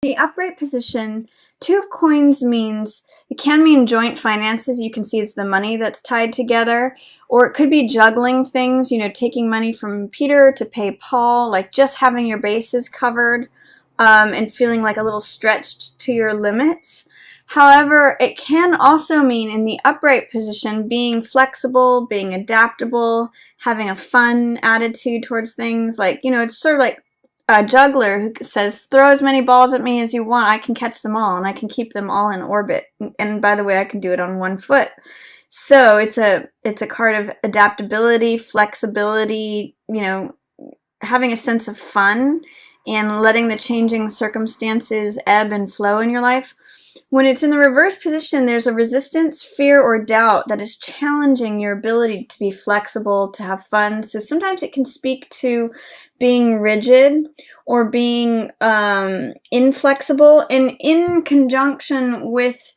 The upright position, Two of Coins means, it can mean joint finances. You can see it's the money that's tied together. Or it could be juggling things, you know, taking money from Peter to pay Paul, like just having your bases covered and feeling like a little stretched to your limits. However, it can also mean in the upright position being flexible, being adaptable, having a fun attitude towards things. Like, you know, it's sort of like a juggler who says, throw as many balls at me as you want, I can catch them all and I can keep them all in orbit. And by the way, I can do it on one foot. So it's a card of adaptability, flexibility, you know, having a sense of fun and letting the changing circumstances ebb and flow in your life. When it's in the reverse position, there's a resistance, fear, or doubt that is challenging your ability to be flexible, to have fun. So sometimes it can speak to being rigid or being inflexible. And in conjunction with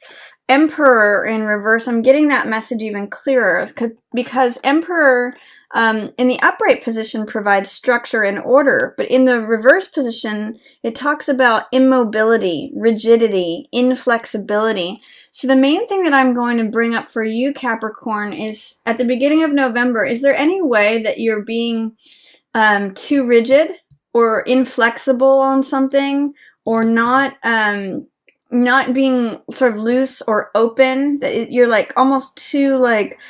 Emperor in reverse, I'm getting that message even clearer because Emperor in the upright position provides structure and order, but in the reverse position, it talks about immobility, rigidity, inflexibility. So the main thing that I'm going to bring up for you, Capricorn, is at the beginning of November, is there any way that you're being too rigid or inflexible on something, or not being sort of loose or open, that you're like almost too like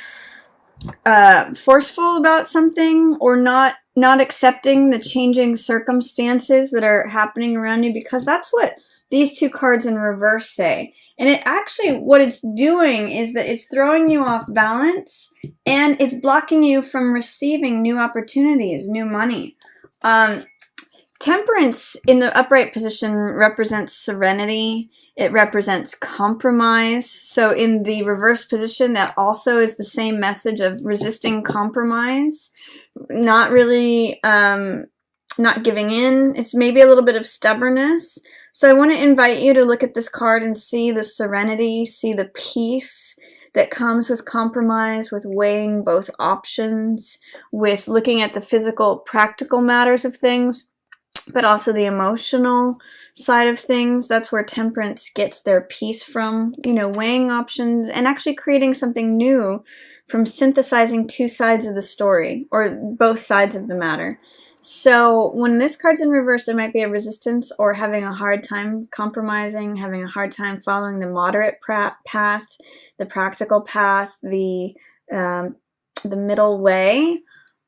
forceful about something, or not accepting the changing circumstances that are happening around you? Because that's what these two cards in reverse say. And it actually, what it's doing is that it's throwing you off balance and it's blocking you from receiving new opportunities, new money. Temperance in the upright position represents serenity. It represents compromise. So in the reverse position, that also is the same message of resisting compromise, not really, not giving in. It's maybe a little bit of stubbornness. So I want to invite you to look at this card and see the serenity, see the peace that comes with compromise, with weighing both options, with looking at the physical, practical matters of things, but also the emotional side of things. That's where temperance gets their peace from, you know, weighing options and actually creating something new from synthesizing two sides of the story, or both sides of the matter. So when this card's in reverse, there might be a resistance or having a hard time compromising, having a hard time following the moderate path, the practical path, the middle way.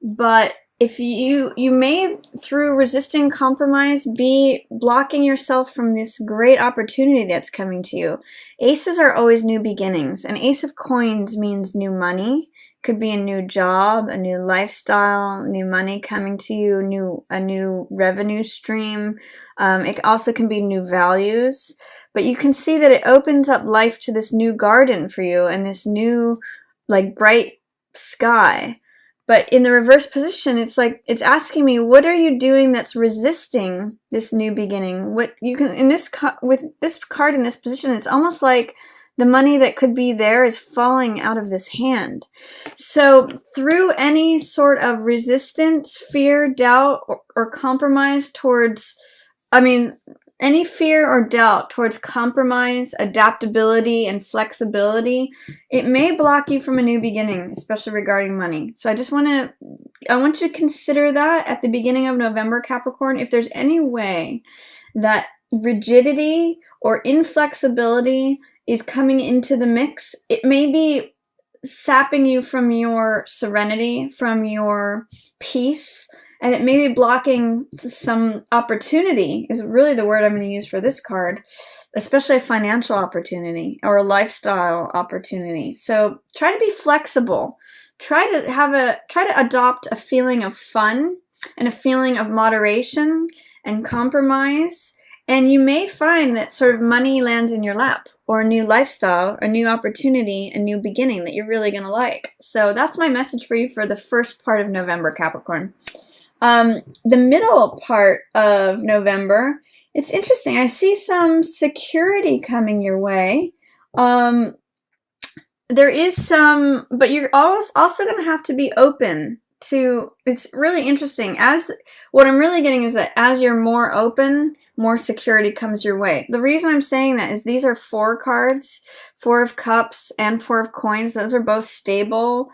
But if you may, through resisting compromise, be blocking yourself from this great opportunity that's coming to you. Aces are always new beginnings. An Ace of Coins means new money. Could be a new job, a new lifestyle, new money coming to you, a new revenue stream. It also can be new values. But you can see that it opens up life to this new garden for you and this new, like, bright sky. But in the reverse position, it's like, it's asking me, what are you doing that's resisting this new beginning? What you can, in this, with this card in this position, it's almost like the money that could be there is falling out of this hand. So through any sort of resistance, fear, doubt, or compromise towards, any fear or doubt towards compromise, adaptability, and flexibility, it may block you from a new beginning, especially regarding money. So I want you to consider that at the beginning of November, Capricorn. If there's any way that rigidity or inflexibility is coming into the mix, it may be sapping you from your serenity, from your peace, and it may be blocking some opportunity, is really the word I'm going to use for this card, especially a financial opportunity or a lifestyle opportunity. So try to be flexible. Try to adopt a feeling of fun and a feeling of moderation and compromise. And you may find that sort of money lands in your lap, or a new lifestyle, a new opportunity, a new beginning that you're really going to like. So that's my message for you for the first part of November, Capricorn. The middle part of November, it's interesting. I see some security coming your way. There is some, but you're also going to have to be open it's really interesting. What I'm really getting is that as you're more open, more security comes your way. The reason I'm saying that is these are 4 cards, 4 of Cups and 4 of Coins. Those are both stable,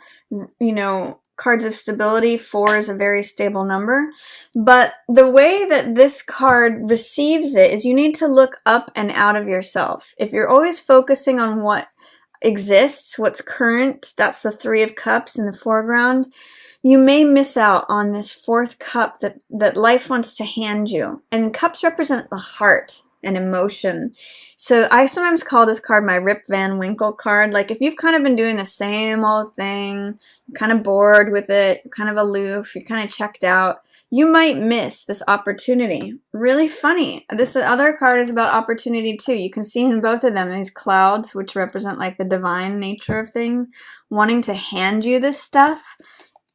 cards of stability. 4 is a very stable number. But the way that this card receives it is you need to look up and out of yourself. If you're always focusing on what exists, what's current, that's the 3 of Cups in the foreground, you may miss out on this 4th cup that life wants to hand you. And cups represent the heart and emotion. So I sometimes call this card my Rip Van Winkle card. Like if you've kind of been doing the same old thing, you're kind of bored with it, you're kind of aloof, you're kind of checked out, you might miss this opportunity. Really funny. This other card is about opportunity too. You can see in both of them these clouds, which represent like the divine nature of things, wanting to hand you this stuff.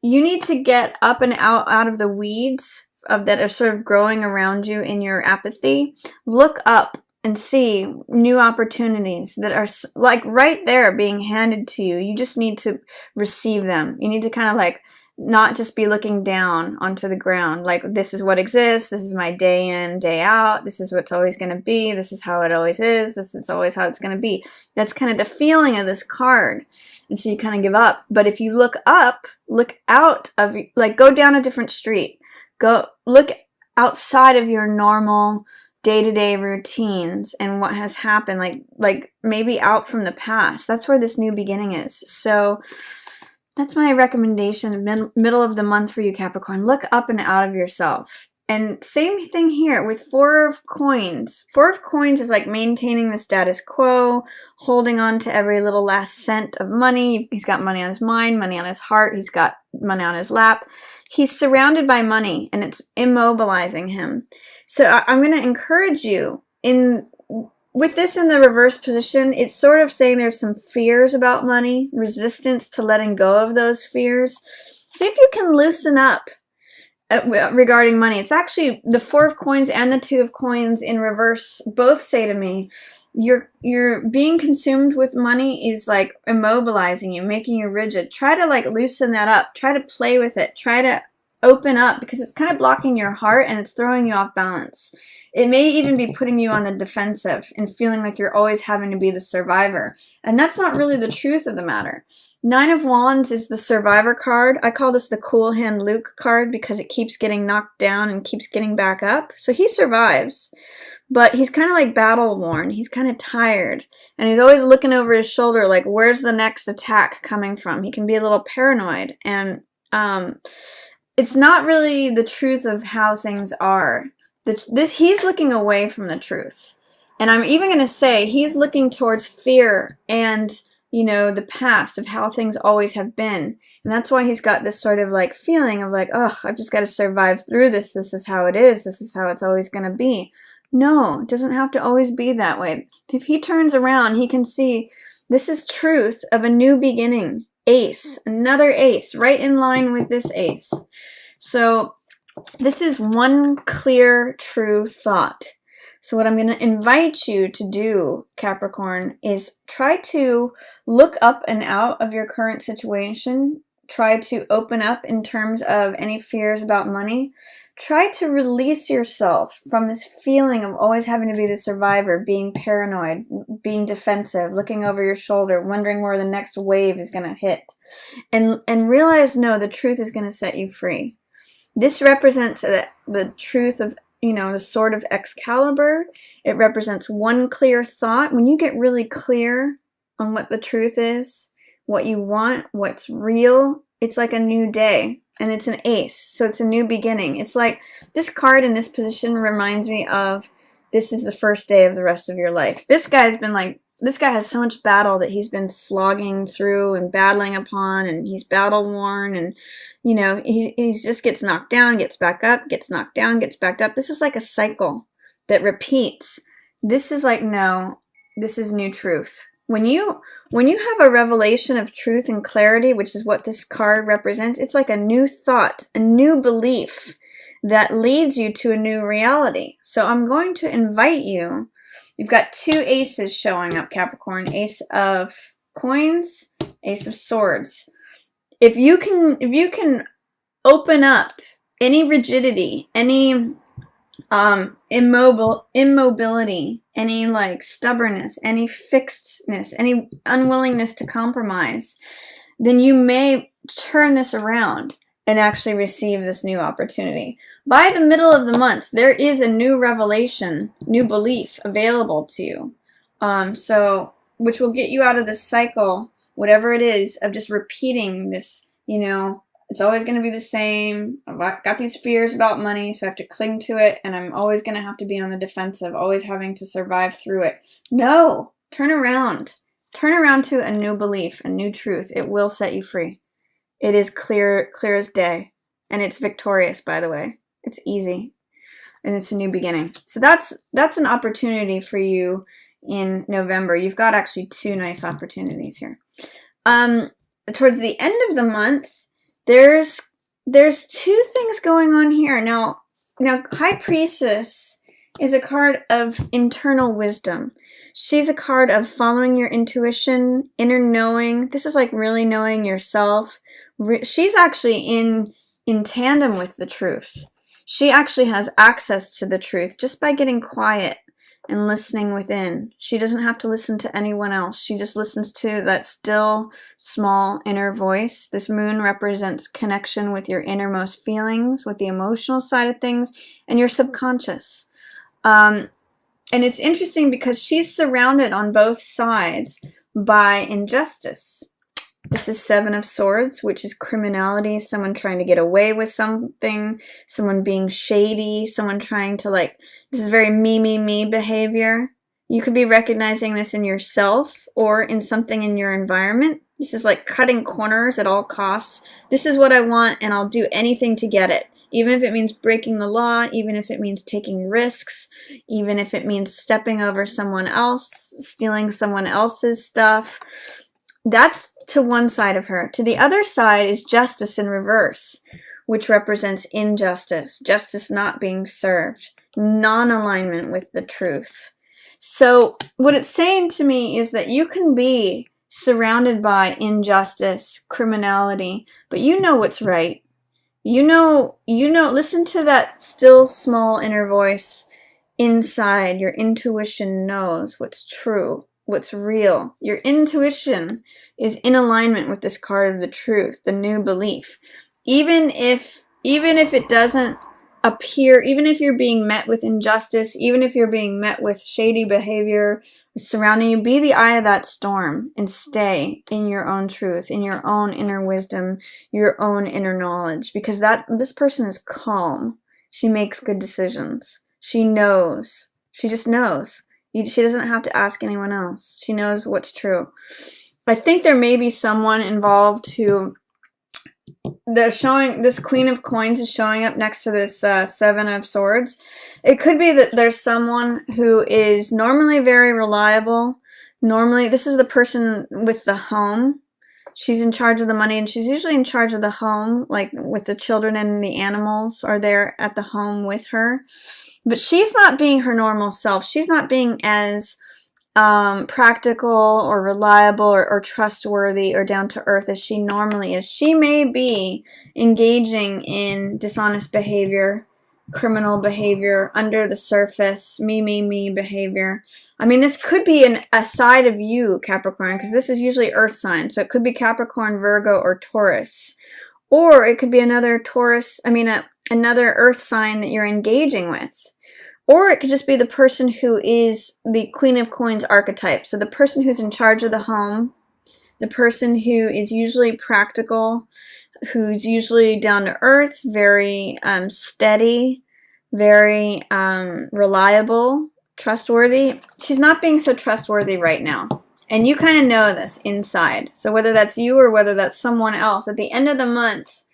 You need to get up and out of the weeds that are sort of growing around you in your apathy. Look up and see new opportunities that are like right there being handed to you. You just need to receive them. You need to kind of like not just be looking down onto the ground like this is what exists, this is my day in, day out, this is what's always going to be, this is how it always is, this is always how it's going to be. That's kind of the feeling of this card. And so you kind of give up. But if you look up, look out of, like go down a different street, go look outside of your normal day-to-day routines and what has happened, like maybe out from the past. That's where this new beginning is. So that's my recommendation, middle of the month for you, Capricorn. Look up and out of yourself. And same thing here with 4 of Coins. 4 of Coins is like maintaining the status quo, holding on to every little last cent of money. He's got money on his mind, money on his heart. He's got money on his lap. He's surrounded by money, and it's immobilizing him. So I'm going to encourage you with this in the reverse position, it's sort of saying there's some fears about money, resistance to letting go of those fears. See if you can loosen up regarding money. It's actually the 4 of Coins and the 2 of Coins in reverse both say to me, you're being consumed with money is like immobilizing you, making you rigid. Try to like loosen that up. Try to play with it. Try to open up because it's kind of blocking your heart and it's throwing you off balance. It may even be putting you on the defensive and feeling like you're always having to be the survivor. And that's not really the truth of the matter. 9 of Wands is the survivor card. I call this the cool hand Luke card because it keeps getting knocked down and keeps getting back up. So he survives, but he's kind of like battle worn. He's kind of tired and he's always looking over his shoulder like, where's the next attack coming from? He can be a little paranoid, and it's not really the truth of how things are. He's looking away from the truth. And I'm even going to say he's looking towards fear and, the past of how things always have been. And that's why he's got this sort of like feeling of like, oh, I've just got to survive through this. This is how it is. This is how it's always going to be. No, it doesn't have to always be that way. If he turns around, he can see this is truth of a new beginning. Ace, another ace, right in line with this ace. So this is one clear, true thought. So what I'm going to invite you to do, Capricorn, is try to look up and out of your current situation. Try to open up in terms of any fears about money. Try to release yourself from this feeling of always having to be the survivor, being paranoid, being defensive, looking over your shoulder, wondering where the next wave is going to hit. And realize, no, the truth is going to set you free. This represents the truth of, the sword of Excalibur. It represents one clear thought. When you get really clear on what the truth is, what you want, what's real, it's like a new day. And it's an ace, so it's a new beginning. It's like this card in this position reminds me of this is the first day of the rest of your life. This guy has so much battle that he's been slogging through and battling upon, and he's battle worn, and he just gets knocked down, gets back up, gets knocked down, gets back up. This is like a cycle that repeats. This is like, no, this is new truth. When you have a revelation of truth and clarity, which is what this card represents, it's like a new thought, a new belief that leads you to a new reality. So I'm going to invite you. You've got 2 aces showing up, Capricorn. Ace of Coins, Ace of Swords. If you can open up any rigidity, any immobility, any like stubbornness, any fixedness, any unwillingness to compromise, then you may turn this around and actually receive this new opportunity. By the middle of the month, there is a new revelation, new belief available to you. So which will get you out of this cycle, whatever it is, of just repeating this, you know, it's always going to be the same. I've got these fears about money, so I have to cling to it, and I'm always going to have to be on the defensive, always having to survive through it. No, turn around. Turn around to a new belief, a new truth. It will set you free. It is clear as day, and it's victorious, by the way. It's easy, and it's a new beginning. So that's an opportunity for you in November. You've got actually 2 nice opportunities here. Towards the end of the month, there's 2 things going on here. Now High Priestess is a card of internal wisdom. She's a card of following your intuition, inner knowing. This is like really knowing yourself. She's actually in tandem with the truth. She actually has access to the truth just by getting quiet and listening within. She doesn't have to listen to anyone else. She just listens to that still, small inner voice. This moon represents connection with your innermost feelings, with the emotional side of things, and your subconscious. And it's interesting because she's surrounded on both sides by injustice. This is 7 of Swords, which is criminality, someone trying to get away with something, someone being shady, someone trying to this is very me behavior. You could be recognizing this in yourself or in something in your environment. This is like cutting corners at all costs. This is what I want and I'll do anything to get it. Even if it means breaking the law, even if it means taking risks, even if it means stepping over someone else, stealing someone else's stuff. That's to one side of her. To the other side is Justice in reverse, which represents injustice, justice not being served, non-alignment with the truth. So what it's saying to me is that you can be surrounded by injustice, criminality, but you know what's right. You know, listen to that still small inner voice inside. Your intuition knows what's true, what's real. Your intuition is in alignment with this card of the truth, the new belief. Even if it doesn't appear, even if you're being met with injustice, even if you're being met with shady behavior surrounding you, be the eye of that storm and stay in your own truth, in your own inner wisdom, your own inner knowledge, because this person is calm. She makes good decisions. She knows. She just knows. She doesn't have to ask anyone else. She knows what's true. I think there may be someone involved who they're showing, this Queen of Coins is showing up next to this 7 of Swords. It could be that there's someone who is normally very reliable. Normally, this is the person with the home. She's in charge of the money, and she's usually in charge of the home, like with the children and the animals are there at the home with her. But she's not being her normal self. She's not being as practical or reliable or trustworthy or down to earth as she normally is. She may be engaging in dishonest behavior, criminal behavior, under the surface, me behavior. I mean, this could be a side of you, Capricorn, because this is usually earth sign. So it could be Capricorn, Virgo, or Taurus. Or it could be another another earth sign that you're engaging with. Or it could just be the person who is the Queen of Coins archetype. So the person who's in charge of the home, the person who is usually practical, who's usually down to earth, very steady, very reliable, trustworthy. She's not being so trustworthy right now. And you kind of know this inside. So whether that's you or whether that's someone else, at the end of the month,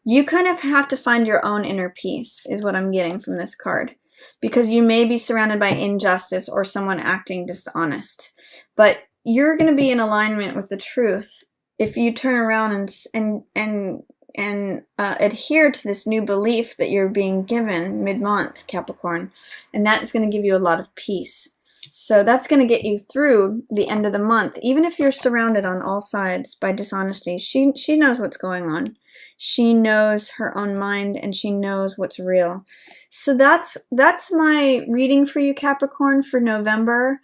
you kind of have to find your own inner peace, is what I'm getting from this card. Because you may be surrounded by injustice or someone acting dishonest. But you're going to be in alignment with the truth if you turn around and adhere to this new belief that you're being given mid-month, Capricorn. And that is going to give you a lot of peace. So that's going to get you through the end of the month. Even if you're surrounded on all sides by dishonesty, she knows what's going on. She knows her own mind, and she knows what's real. So that's my reading for you, Capricorn, for November.